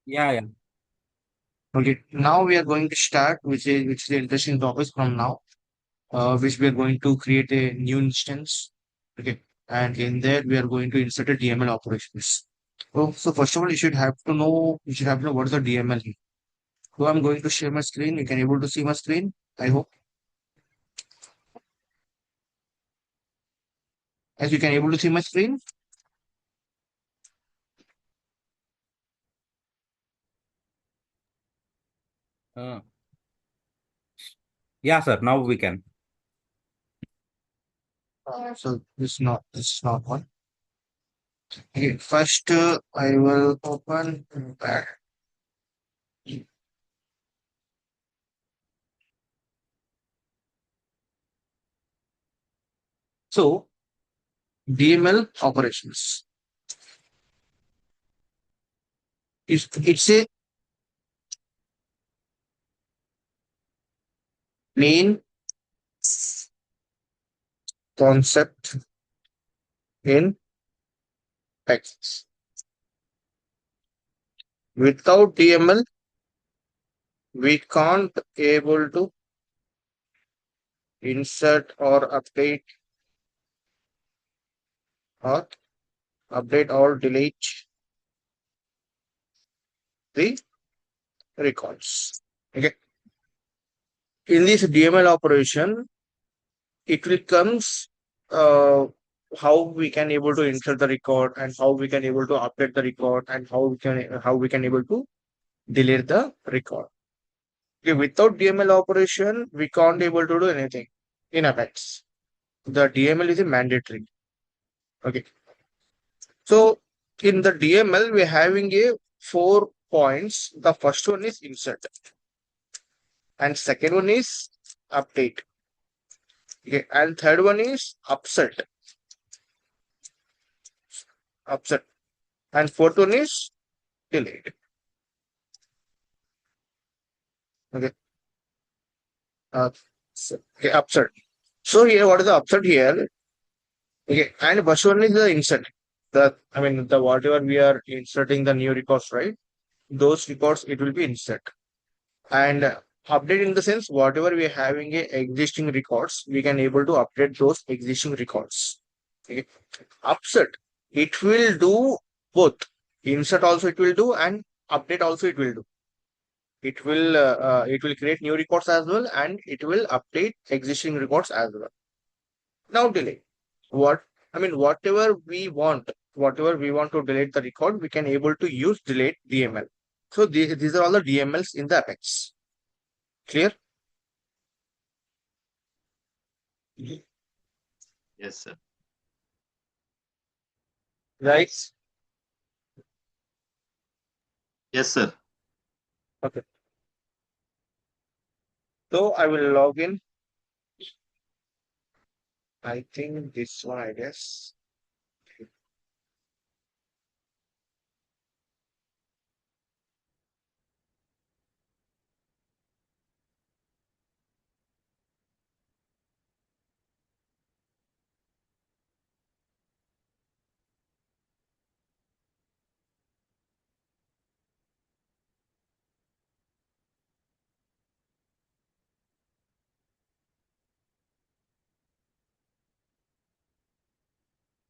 Yeah, yeah. Okay, now we are going to start, which is the interesting topic from now, which we are going to create a new instance. Okay, and in there we are going to insert a DML operations. Oh, so first of all, you should have to know what is the DML here. So I'm going to share my screen. You can able to see my screen. I hope, as you can able to see my screen. Uh, yeah, sir. Now we can. So this is not one. Okay, first I will open back. So DML operations. It's a main concept in Texas. Without DML, we can't able to insert or update or delete the records. Okay. In this DML operation, it will comes uh, how we can able to insert the record and how we can able to update the record and how we can able to delete the record. Okay, without DML operation, we can't able to do anything in Apex. The DML is a mandatory. Okay. So in the DML, we're having a 4 points. The first one is insert, and second one is update. Okay, and third one is upset, and fourth one is delete. Okay, uh, okay, upset. So here, what is the upset here? Okay, and first one is the insert. The whatever we are inserting the new records, right? Those records it will be insert. And update in the sense whatever we are having a existing records, we can able to update those existing records. Okay. Upset, it will do both. Insert also it will do, and update also it will do. It will create new records as well, and it will update existing records as well. Now delete. What whatever we want to delete the record, we can able to use delete DML. So these are all the DMLs in the Apex. Clear? Yes, sir. Right. Yes, sir. Okay. So I will log in. I think this one, I guess.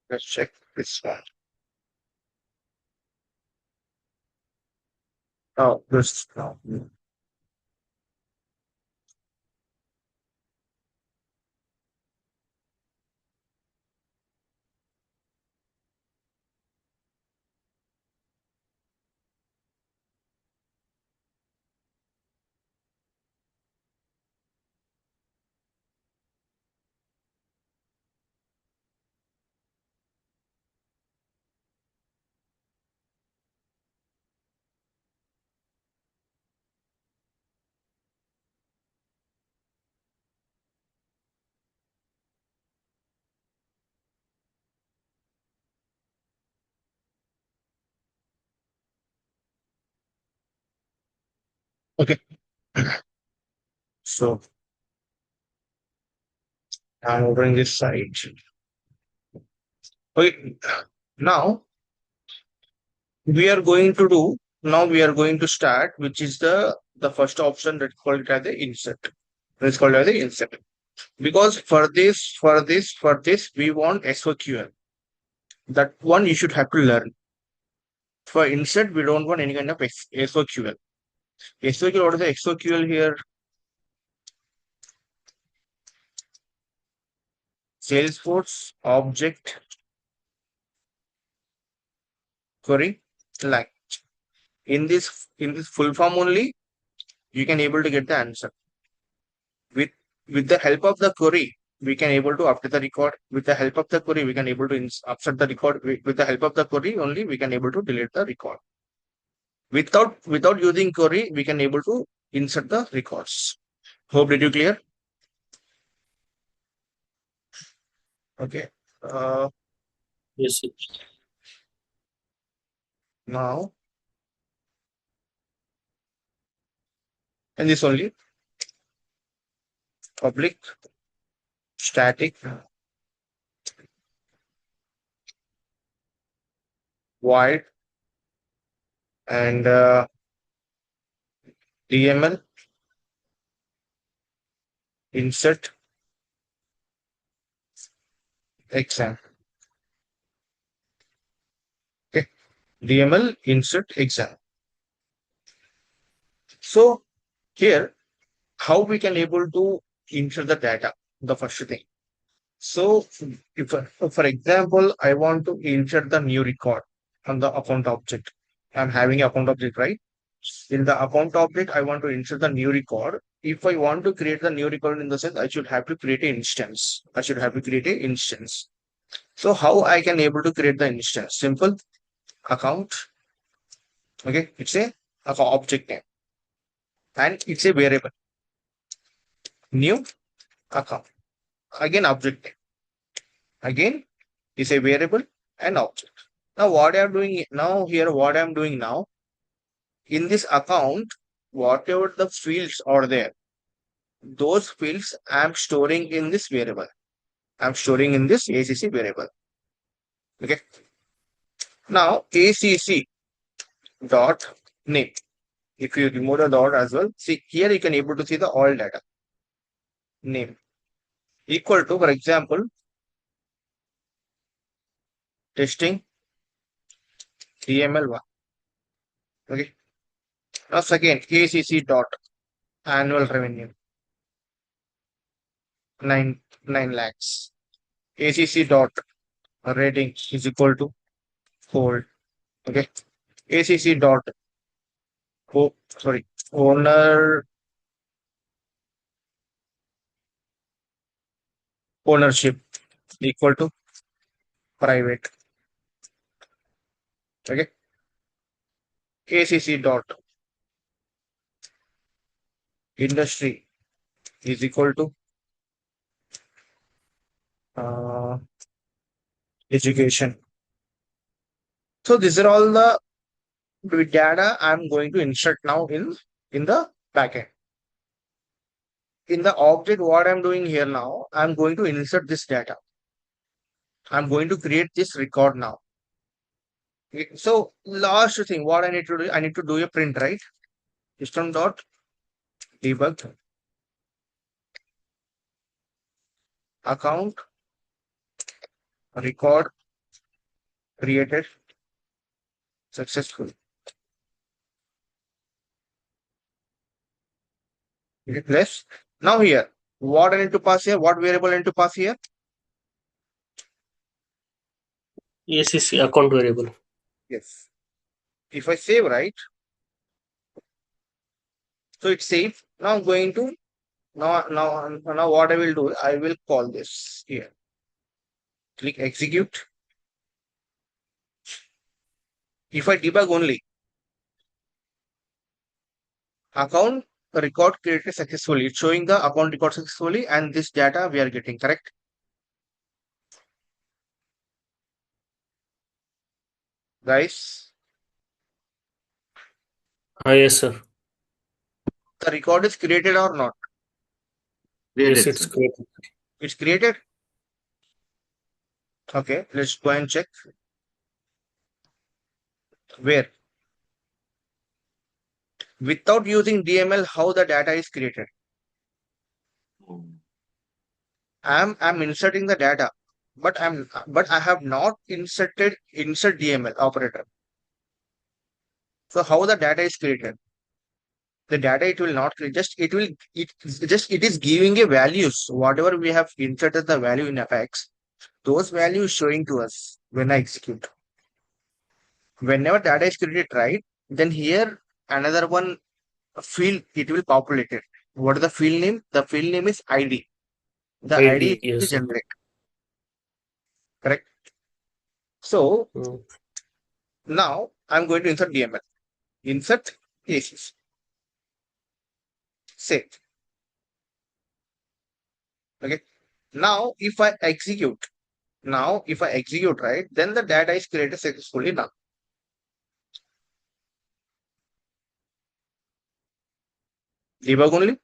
Let's check this one. Oh, this no. Okay. So I'm opening this site. Okay. Now we are going to do. now we are going to start, which is the first option that's called it as the insert. It's called as the insert. Because for this, we want SOQL. That one you should have to learn. For insert, we don't want any kind of SOQL. SOQL, what is the SOQL here? Salesforce object query language. In this full form only, you can able to get the answer. With the help of the query, we can able to update the record. With the help of the query, we can able to upsert the record. With the help of the query only, we can able to delete the record. Without using query, we can able to insert the records. Hope did you clear? Okay. Yes, sir. Now, and this only public static void and DML insert exam. Okay, DML insert exam. So here, how we can able to insert the data, the first thing. So if, for example, I want to insert the new record on the account object. I'm having account object, right? In the account object, I want to insert the new record. If I want to create the new record in the sense, I should have to create an instance. I should have to create an instance. So how I can able to create the instance? Simple account. Okay, it's a object name and it's a variable. New account. Again, object name. Again, is a variable and object. Now, what I'm doing now here, what I'm doing now in this account, whatever the fields are there, those fields I'm storing in this variable. I'm storing in this ACC variable. Okay. Now, ACC dot name. If you remove the dot as well, see here you can able to see the all data. Name equal to, for example, testing DML1. Okay. Now, again, ACC dot annual revenue 9 lakhs. ACC dot rating is equal to hold. Okay. ACC dot ownership equal to private. Okay. ACC dot industry is equal to education. So these are all the data I'm going to insert now in the backend. In the object, what I'm doing here now, I'm going to insert this data. I'm going to create this record now. Okay, so last thing, what I need to do, I need to do a print, right? System dot debug account record created successful. Okay, plus now here, what I need to pass here, what variable I need to pass here? ACC account variable. Yes. If I save, right? So it's saved. Now I'm going to now what I will do, I will call this here. Click execute. If I debug only, account record created successfully. It's showing the account record successfully and this data we are getting, correct? Guys, Yes, sir. the record is created or not? Created, Yes, it's sir. created. It's created. Okay, let's go and check. Where? Without using DML, how the data is created? I'm inserting the data, but I have not inserted insert DML operator. So how the data is created? The data it will not create, it is giving a values. Whatever we have inserted the value in Apex, those values showing to us when I execute. Whenever data is created, right? Then here another one field it will populate it. What is the field name? The field name is ID. The ID yes, is sir. generate. Correct. So Mm. now I'm going to insert DML. Insert ACs. Save. Okay. Now if I execute, right, then the data is created successfully now. Debug only.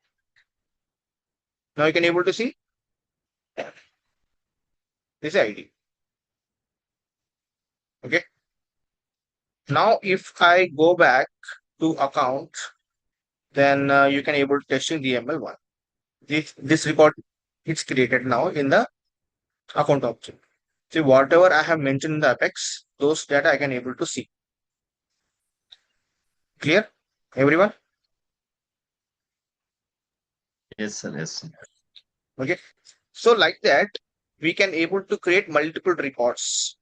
Now you can able to see this ID. Okay. Now if I go back to account, then you can able to testing DML1. This record is created now in the account object. See whatever I have mentioned in the Apex, those data I can able to see. Clear, everyone? Yes, sir. Yes, sir. Okay. So like that, we can able to create multiple records.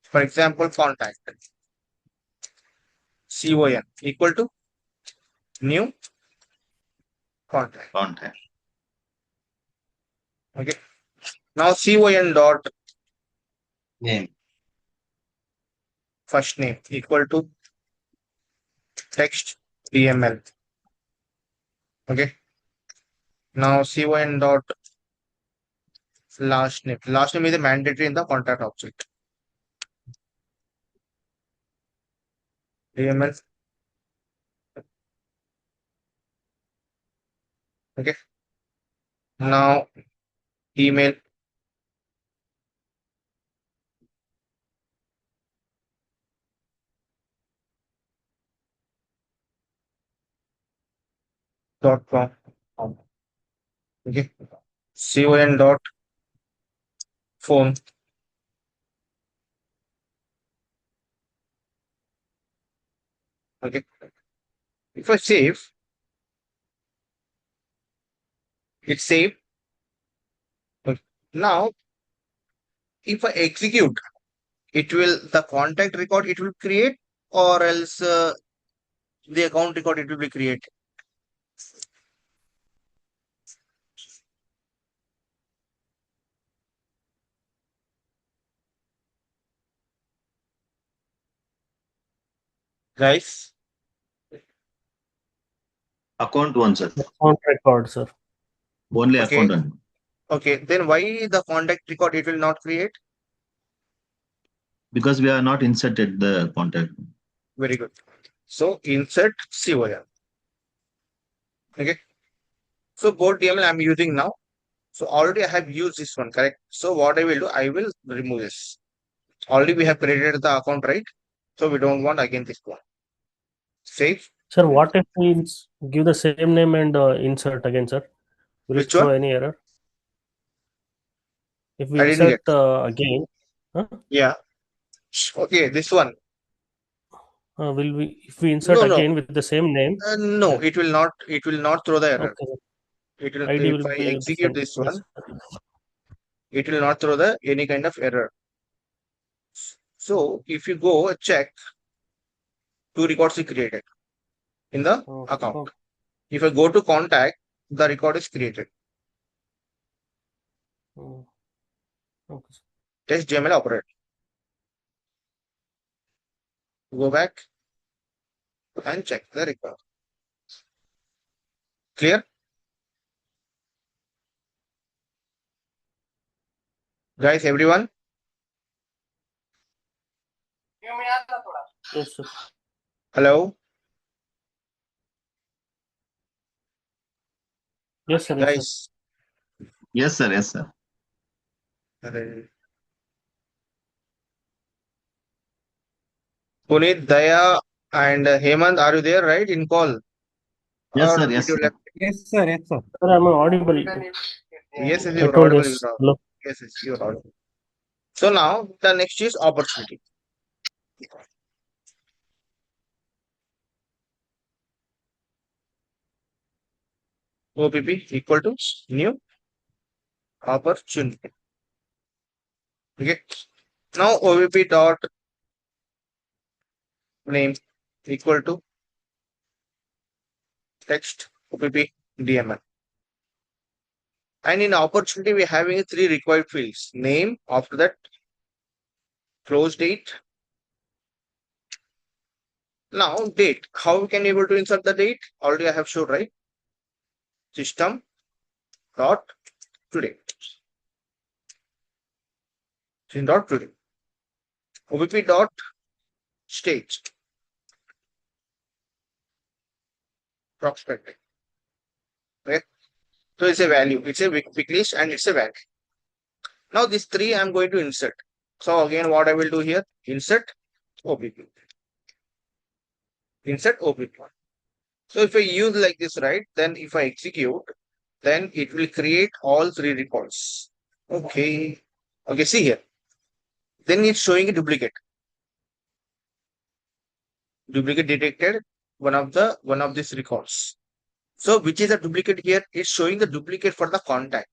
For example, contact CON equal to new contact. Contact. Okay. Now CON dot Name. first name equal to text DML. Okay. Now CON dot last name. Last name is a mandatory in the contact object. DML. Okay. Now email. .com. Okay. CON dot phone. Okay. If I save, it's saved. Okay. Now, if I execute, it will the contact record it will create, or else the account record it will be created. Guys, Account one, sir. Account record, sir. Only okay. account one. Okay. Then why the contact record it will not create? Because we are not inserted the contact. Very good. So insert CON. Okay. So both DML I'm using now. So already I have used this one, correct? So what I will do, I will remove this. Already we have created the account, right? So we don't want again this one. Save. Sir, what if we give the same name and insert again, sir? Will Which it show one? any error? If we I didn't insert get. again, Yeah. Okay, this one. will we if we insert No, no. again with the same name? No, it will not. It will not throw the error. Okay, It will. ID If will I be the execute same. this Yes. one, it will not throw the any kind of error. So if you go check, two records is created in the account. Okay. If I go to contact, the record is created. Okay. sir. Test DML operator. Go back and check the record. Clear? Guys, everyone? Yes, sir. Hello? Yes, sir. Yes, sir. Guys. Yes, sir. Yes, sir. Puneet, Daya, And Hemant, are you there, right, in call? Yes, Or sir. did Yes, you sir. left? Yes, sir. Yes, sir. Sir, am I audible? Yes, I you're told audible. yes. Hello. Yes, you're audible. So now the next is opportunity. OPP equal to new opportunity. Okay. Now OPP dot name equal to text OPP DML. And in opportunity, we're having three required fields: name, after that, close date. Now, date. How we can able to insert the date? Already I have showed, right? System dot today. System dot today. OPP dot state. Prospect. Okay. So it's a value. It's a quick list and it's a value. Now these three I'm going to insert. So again, what I will do here? Insert OPP. Insert OPP. So if I use like this, right, then if I execute, then it will create all three records. Okay. Okay, see here. Then it's showing a duplicate. Duplicate detected one of these records. So which is a duplicate here? It's showing the duplicate for the contact.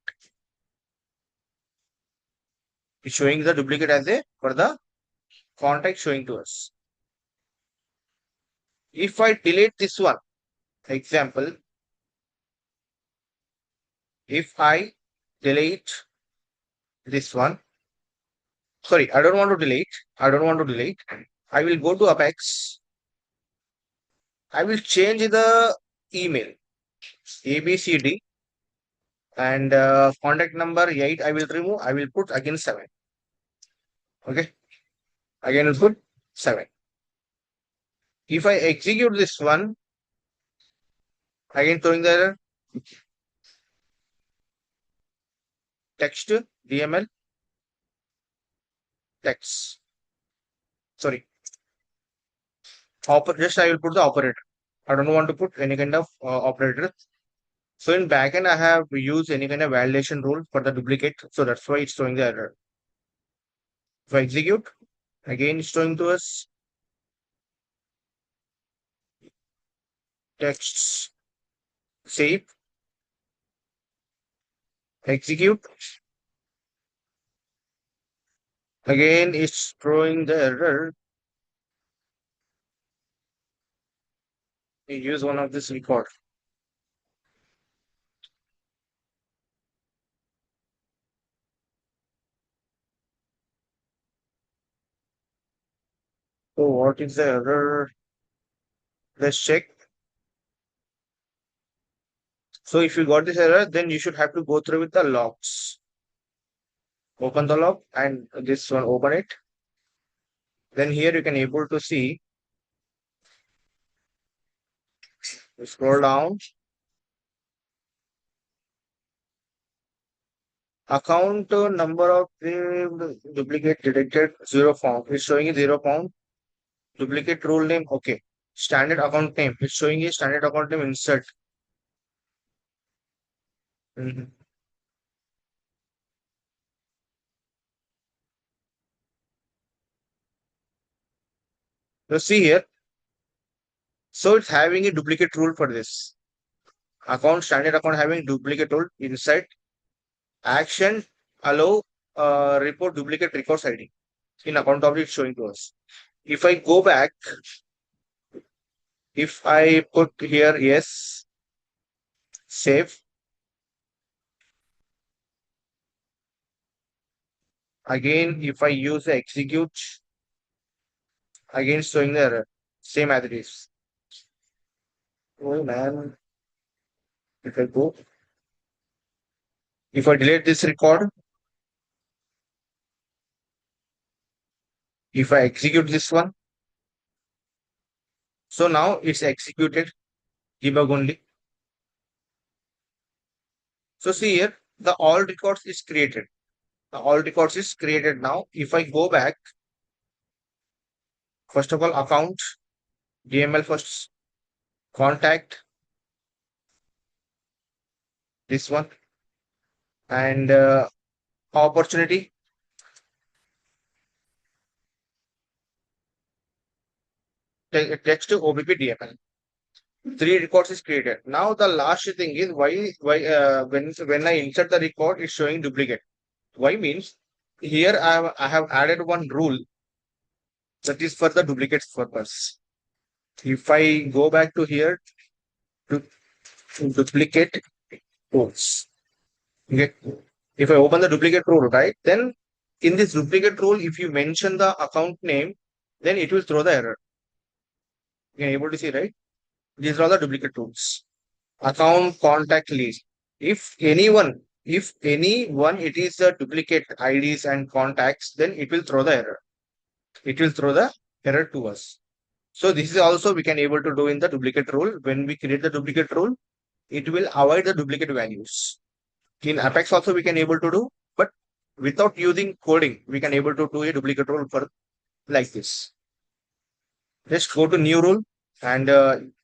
It's showing the duplicate as a for the contact showing to us. If I delete this one, example, if I delete this one, sorry, I don't want to delete. I don't want to delete. I will go to Apex. I will change the email ABCD and contact number 8. I will remove. I will put again 7. Okay. Again, will put 7. If I execute this one, again throwing the error, text DML text. Sorry. Just I will put the operator. I don't want to put any kind of operator. So in backend, I have used any kind of validation rule for the duplicate. So that's why it's showing the error. If I execute, again it's showing to us texts, save, execute. Again, it's throwing the error. We use one of this record. So what is the error? Let's check. So if you got this error, then you should have to go through with the logs. Open the log and this one, open it. Then here you can able to see, scroll down. Account number of duplicate detected 0 found. It's showing a 0 found. Duplicate rule name. Okay. Standard account name. It's showing a standard account name insert. Mhm. So see here. So it's having a duplicate rule for this. Account standard account having duplicate rule inside action allow report duplicate records ID in account object showing to us. If I go back, if I put here yes, save, again if I use the execute, again showing the error, same as it is. Oh man, if I go, if I delete this record, if I execute this one, so now it's executed, debug only. So see here, the all records is created. The all records is created now. If I go back, first of all, account, DML first, contact, this one, and opportunity. Text to OBP DML. 3 records is created. Now the last thing is why when I insert the record, it's showing duplicate. Why means here I have added one rule that is for the duplicates purpose. If I go back to here to duplicate rules, okay. If I open the duplicate rule, right, then in this duplicate rule, if you mention the account name, then it will throw the error. You can able to see, right? These are all the duplicate rules. Account contact list. If anyone it is a duplicate IDs and contacts, then it will throw the error. It will throw the error to us. So this is also we can able to do in the duplicate rule. When we create the duplicate rule, it will avoid the duplicate values. In Apex also we can able to do, but without using coding, we can able to do a duplicate rule for like this. Just go to new rule and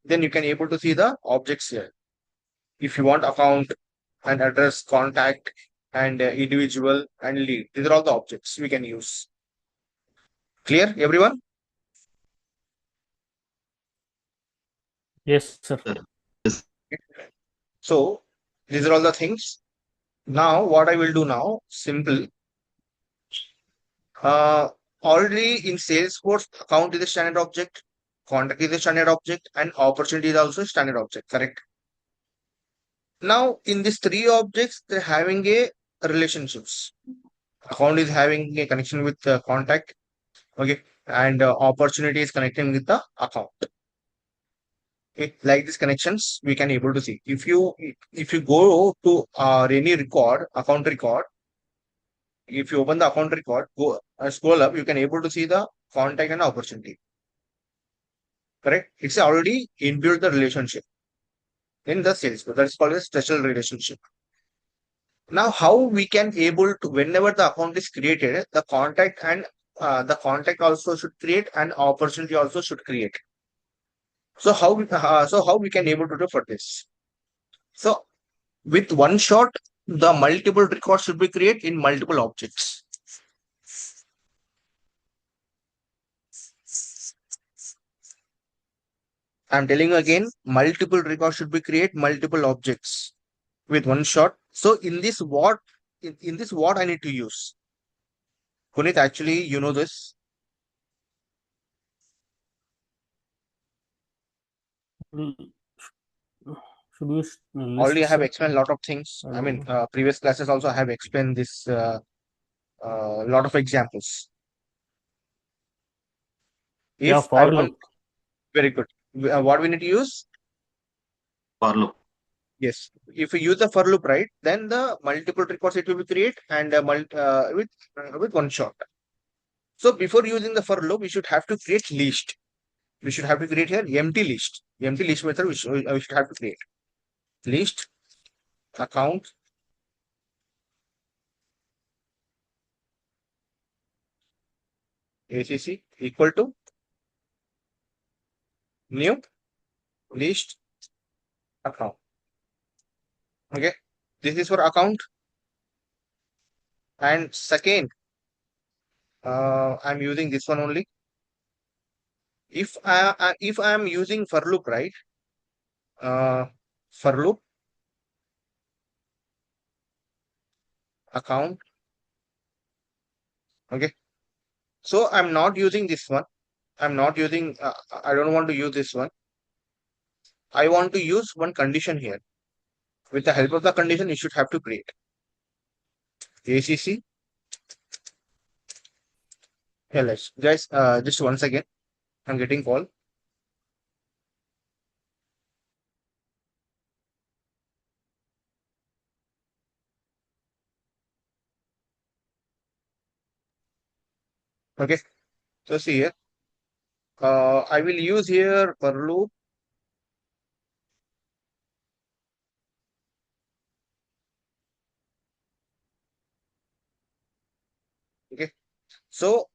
then you can able to see the objects here. If you want account and address, contact and individual and lead, these are all the objects we can use. Clear, everyone? Yes, sir. Yes. So these are all the things. Now what I will do now, simple. Already in Salesforce, account is a standard object, contact is a standard object, and opportunity is also a standard object, correct? Now in these 3 objects, they're having a relationships. Account is having a connection with the contact, okay, and opportunity is connecting with the account. Okay, like these connections, we can able to see. If you go to any record, account record, if you open the account record, go scroll up, you can able to see the contact and opportunity. Correct? It's already inbuilt the relationship in the Salesforce. That's called a special relationship. Now, how we can able to whenever the account is created, the contact also should create and opportunity also should create. So how we can able to do for this? So with one shot, the multiple records should be created in multiple objects. I'm telling you again, multiple records should be create multiple objects with one shot. So in this what I need to use? Punit, actually, you know this. L- Should we Already I list, have sir? explained a lot of things. I I mean, don't know. previous classes also have explained this lot of examples. Yeah, If I for want, loop. very good. What we need to use? For loop. Yes. If we use the for loop, right, then the multiple records it will be create and with one shot. So before using the for loop, we should have to create list. We should have to create here empty list. Empty list method we should have to create list account ACC equal to new list account. Okay, this is for account. And second, I'm using this one only. If I am using for loop, right? For loop account. Okay, so I'm not using this one. I'm not using. I don't want to use this one. I want to use one condition here. With the help of the condition, you should have to create ACC. Yeah, let's guys. Just once again, I'm getting call. Okay, so see here. I will use here for loop. Okay, so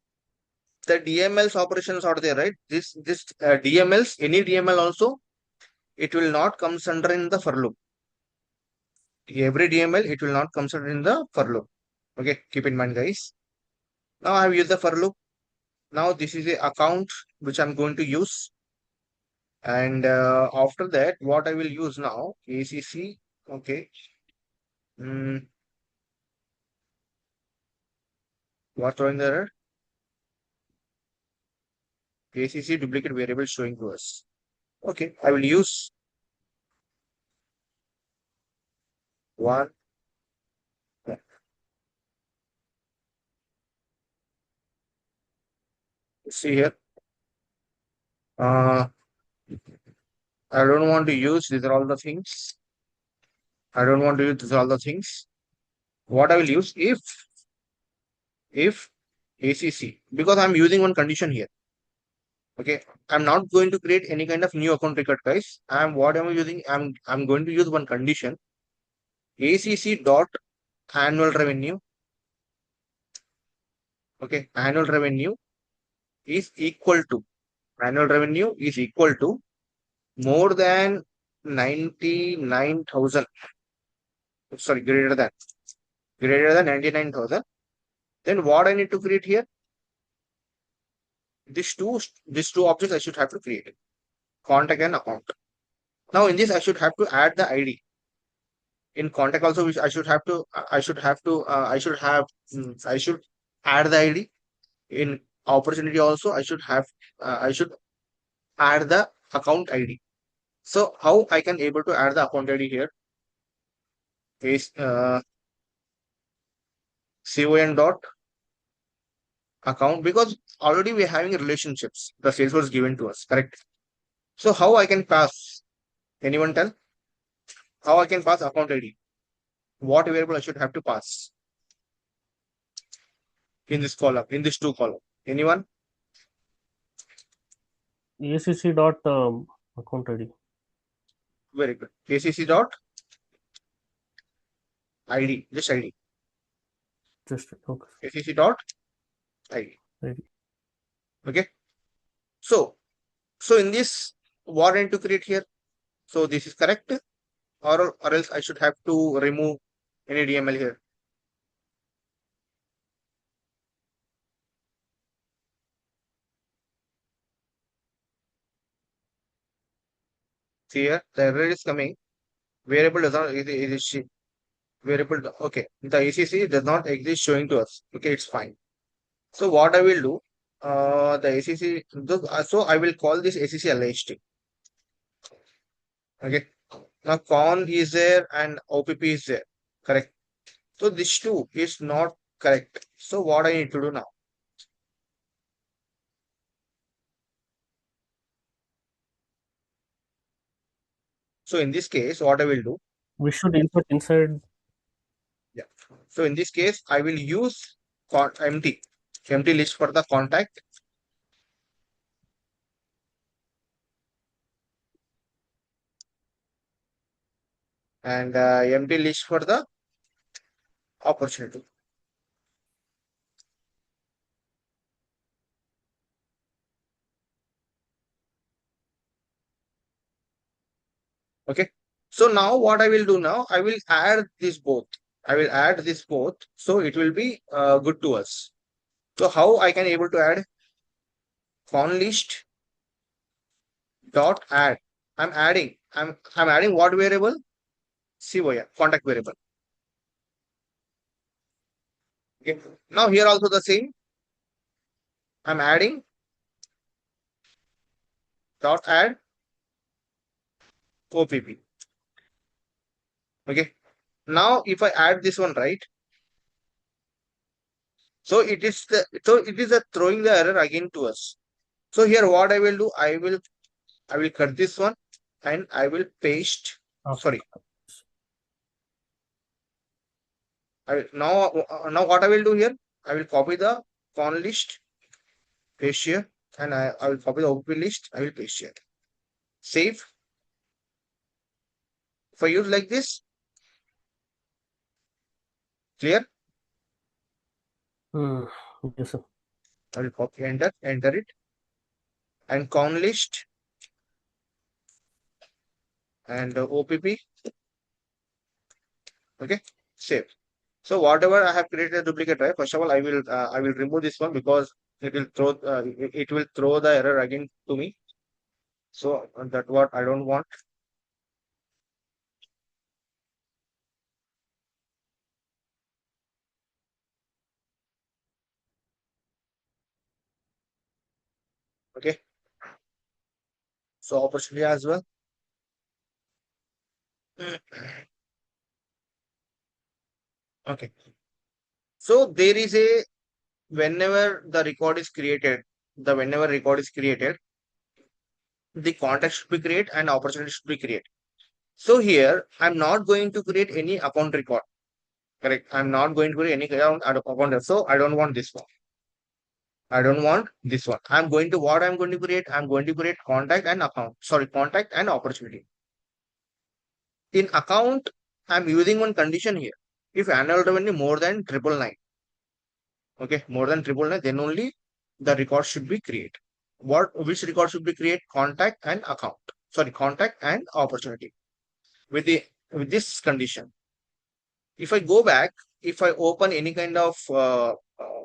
the DMLs operations are there, right? This DMLs, any DML also, it will not comes under in the for loop. Every DML, it will not comes under in the for loop. Okay, keep in mind, guys. Now I have used the for loop. Now this is a account which I'm going to use. And after that, what I will use now, ACC. Okay. What throwing the error? ACC duplicate variable showing to us. Okay, I will use one. See here. I don't want to use these are all the things. I don't want to use these are all the things. What I will use if ACC, because I'm using one condition here. Okay, I'm not going to create any kind of new account record, guys. What am I using? I'm going to use one condition. ACC dot annual revenue. Okay, annual revenue is equal to more than 99,000. Sorry, greater than 99,000. Then what I need to create here? These two objects I should have to create. Contact and account. Now in this I should have to add the ID. In contact also I should have add the ID. In opportunity also I should add the account ID. So how I can able to add the account ID here is CON dot account, because already we're having relationships the Salesforce given to us, correct? So how I can pass? Anyone tell? How I can pass account ID? What variable I should have to pass in this column, in this two column? Anyone? ACC dot account ID. Very good. ACC dot ID, just ID. Just okay. ACC dot ID. ID. Okay. So in this, what I need to create here? So this is correct, or else I should have to remove any DML here. See here, the error is coming. Variable does not exist. Variable, okay. The ACC does not exist showing to us. Okay, it's fine. So what I will do, the ACC, so I will call this ACC LHT. Okay. Now con is there and OPP is there, correct? So this two is not correct. So what I need to do now? So in this case, what I will do? We should insert inside. Yeah. So in this case, I will use empty list for the contact. And empty list for the opportunity. Okay. So now what I will do now, I will add this both. So it will be good to us. So how I can able to add? Con list dot add. I'm adding what variable? COI, contact variable. Okay. Now here also the same. I'm adding dot add OPP. Okay. Now if I add this one, right? So it is throwing the error again to us. So here what I will do, I will cut this one and I will paste. Sorry. Now what I will do here, I will copy the con list, paste here, and I will copy the OP list, I will paste here. Save. If I use like this, clear? Yes, sir. I will copy, enter it, and count list and OPP. Okay, save. So whatever I have created a duplicate, right? First of all, I will remove this one because it will throw the error again to me. So that's what I don't want. Okay. So opportunity as well. Okay. So there is a whenever the record is created, whenever record is created, the contact should be created and opportunity should be created. So here I'm not going to create any account record. Correct. I'm not going to create any account. So I don't want this one. I don't want this one. I'm going to what I'm going to create. I'm going to create contact and account. Sorry, contact and opportunity. In account, I'm using one condition here. If annual revenue more than 999, okay, more than 999, then only the record should be created. Which record should be created? Contact and account. Sorry, contact and opportunity. With this condition. If I go back, if I open any kind of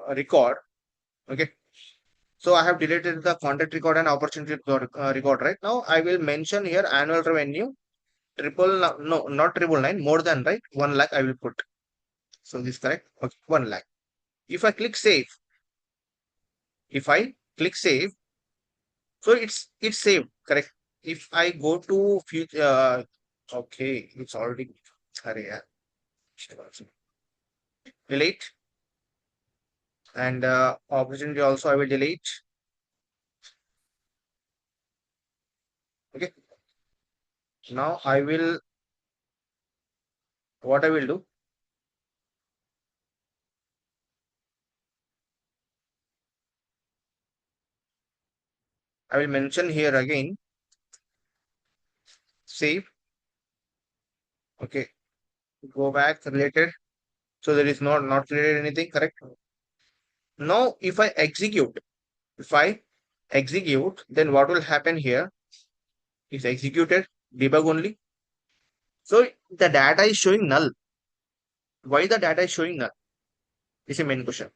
record, okay. So I have deleted the contact record and opportunity record. Right now, I will mention here annual revenue no, not 999, more than, right, 1 lakh I will put. So this is correct. Okay, 1 lakh. If I click save, so it's saved. Correct. If I go to future, okay, it's already. Delete, and opportunity also I will delete. Okay. Now what I will do, I will mention here again, save. Okay, go back related. So there is not created anything, correct? Now if I execute, then what will happen here is executed, debug only. So the data is showing null. Why the data is showing null? Is a main question.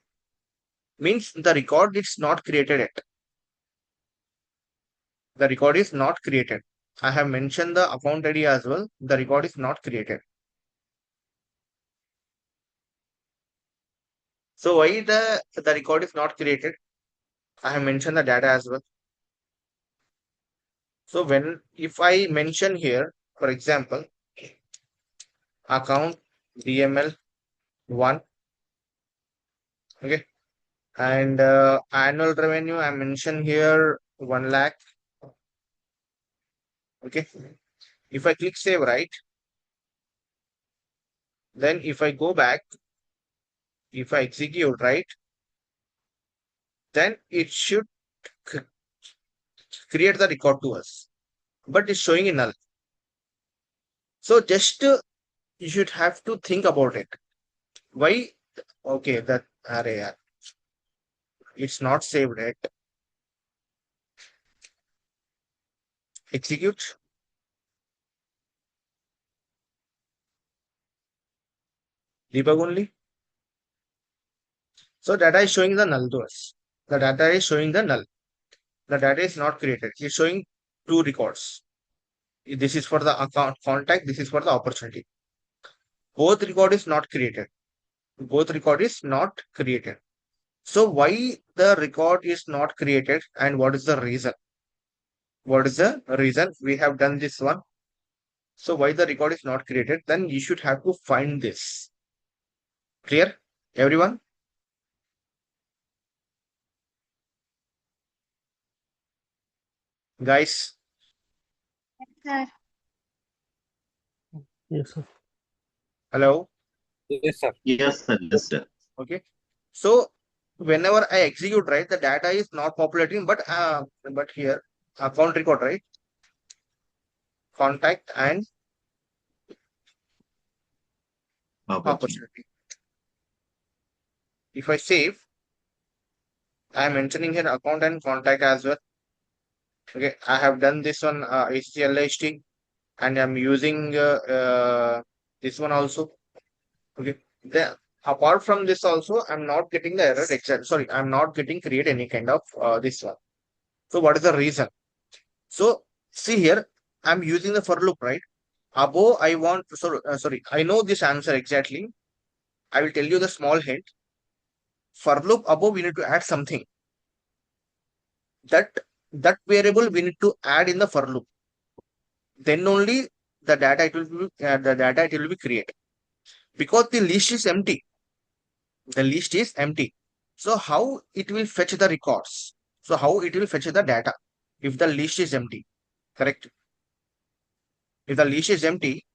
Means the record is not created yet. The record is not created. I have mentioned the account ID as well. The record is not created. So why the record is not created? I have mentioned the data as well. So if I mention here, for example, account DML 1, okay, and annual revenue I mentioned here 1 lakh. Okay, if I click save, right, then if I go back, if I execute, right, then it should create the record to us, but it's showing in null. So just you should have to think about it. Why? Okay, that array, it's not saved yet. Execute. Debug only. So data is showing the null to us. The data is showing the null. The data is not created. It's showing 2 records. This is for the account contact. This is for the opportunity. Both record is not created. Both record is not created. So why the record is not created and what is the reason? What is the reason? We have done this one. So why the record is not created? Then you should have to find this. Clear? Everyone? Guys? Sir. Yes, sir. Hello? Yes, sir. Yes, sir. Yes, sir. Okay. So whenever I execute, right, the data is not populating, but here account record, right, contact and opportunity. If I save, I am mentioning here account and contact as well. Okay, I have done this on HCLHT and I'm using this one also. Okay, then apart from this also, I'm not getting the error exact. Sorry, I'm not getting create any kind of this one. So what is the reason? So see here, I'm using the for loop, right? Above, I want, sorry, I know this answer exactly. I will tell you the small hint. For loop above, we need to add something. That variable we need to add in the for loop. Then only the data it will be created. Because the list is empty. The list is empty. So how it will fetch the records? So how it will fetch the data if the list is empty? Correct. If the list is empty,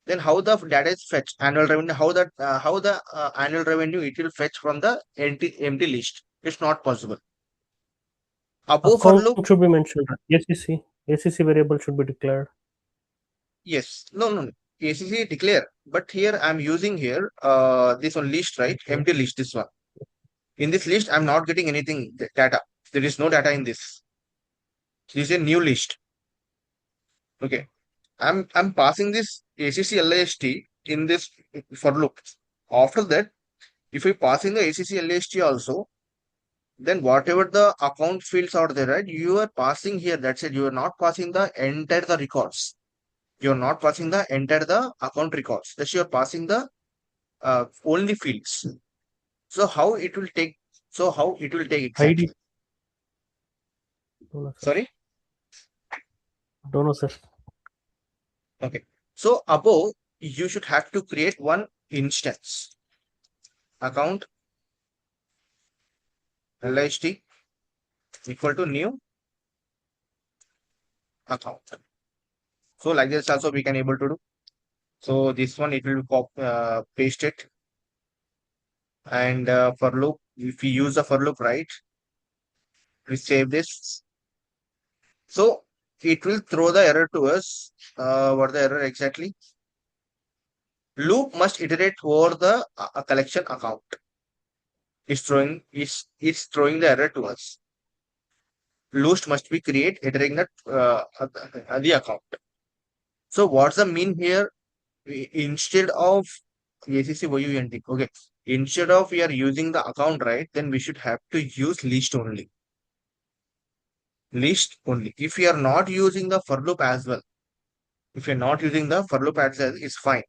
then how the data is fetched? Annual revenue, how the annual revenue it will fetch from the empty list? It's not possible. Above for loop, Account should be mentioned. ACC variable should be declared. yes. No. ACC declare. But here I'm using here this one list, right? Okay. Empty list, this one. In this list, I'm not getting anything data. There is no data in this. This is a new list. Okay. I'm passing this ACC LAST in this for loop. After that, if we pass in the ACC LAST also, then whatever the account fields are there, right? You are passing here. That's it. You are not passing the entire the records. You are not passing the entire the account records. That's you are passing the only fields. So how it will take? So how it will take exactly? ID. Don't know, sir. Sorry. Don't know, sir. Okay. So above, you should have to create one instance. Account LIST equal to new account. So like this also we can able to do. So this one it will paste it. And for loop, if we use the for loop, right? We save this. So it will throw the error to us. What the error exactly? Loop must iterate over the collection account. It's throwing the error to us. Loop must be create iterating the account. So what's the mean here? Instead of ACC YUNT, okay. Instead of we are using the account, right? Then we should have to use list only. List only. If we are not using the for loop as well, if you're not using the for loop as well, it's fine.